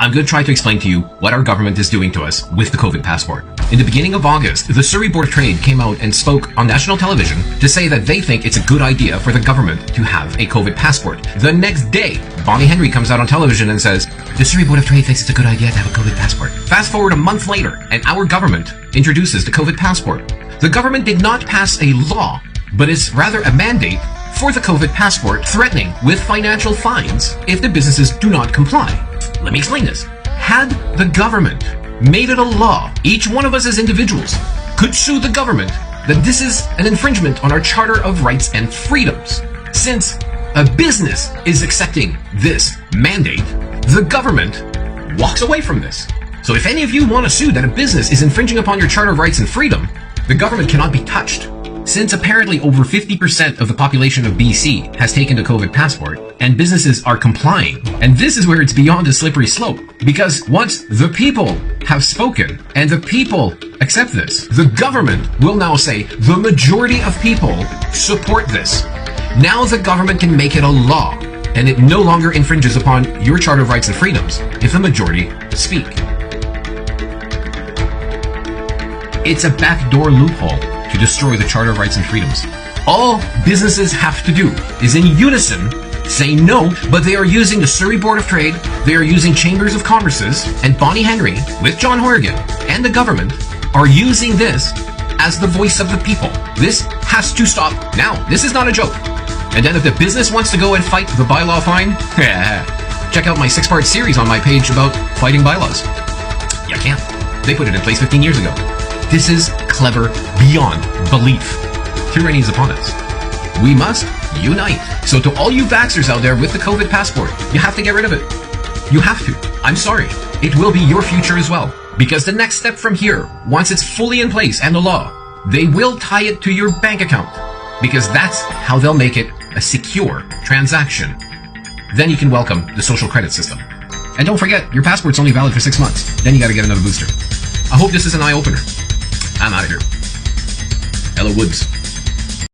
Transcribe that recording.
I'm going to try to explain to you what our government is doing to us with the COVID passport. In the beginning of August, the Surrey Board of Trade came out and spoke on national television to say that they think it's a good idea for the government to have a COVID passport. The next day, Bonnie Henry comes out on television and says, the Surrey Board of Trade thinks it's a good idea to have a COVID passport. Fast forward a month later, and our government introduces the COVID passport. The government did not pass a law, but is rather a mandate for the COVID passport, threatening with financial fines if the businesses do not comply. Let me explain this. Had the government made it a law, each one of us as individuals could sue the government that this is an infringement on our Charter of Rights and Freedoms. Since a business is accepting this mandate, the government walks away from this. So if any of you want to sue that a business is infringing upon your Charter of Rights and Freedom, the government cannot be touched. Since apparently over 50% of the population of BC has taken the COVID passport, and businesses are complying, and this is where it's beyond a slippery slope, because once the people have spoken, and the people accept this, the government will now say the majority of people support this. Now the government can make it a law, and it no longer infringes upon your Charter of Rights and Freedoms if the majority speak. It's a backdoor loophole to destroy the Charter of Rights and Freedoms. All businesses have to do is in unison say no, but they are using the Surrey Board of Trade, they are using Chambers of Commerce's, and Bonnie Henry, with John Horgan, and the government, are using this as the voice of the people. This has to stop now. This is not a joke. And then if the business wants to go and fight the bylaw fine, check out my 6-part series on my page about fighting bylaws. You can't. They put it in place 15 years ago. This is clever beyond belief. Tyranny is upon us. We must unite. So to all you vaxxers out there with the COVID passport, you have to get rid of it. You have to. I'm sorry. It will be your future as well. Because the next step from here, once it's fully in place and the law, they will tie it to your bank account. Because that's how they'll make it a secure transaction. Then you can welcome the social credit system. And don't forget, your passport's only valid for 6 months. Then you gotta get another booster. I hope this is an eye-opener. I'm out of here. Ella Woods.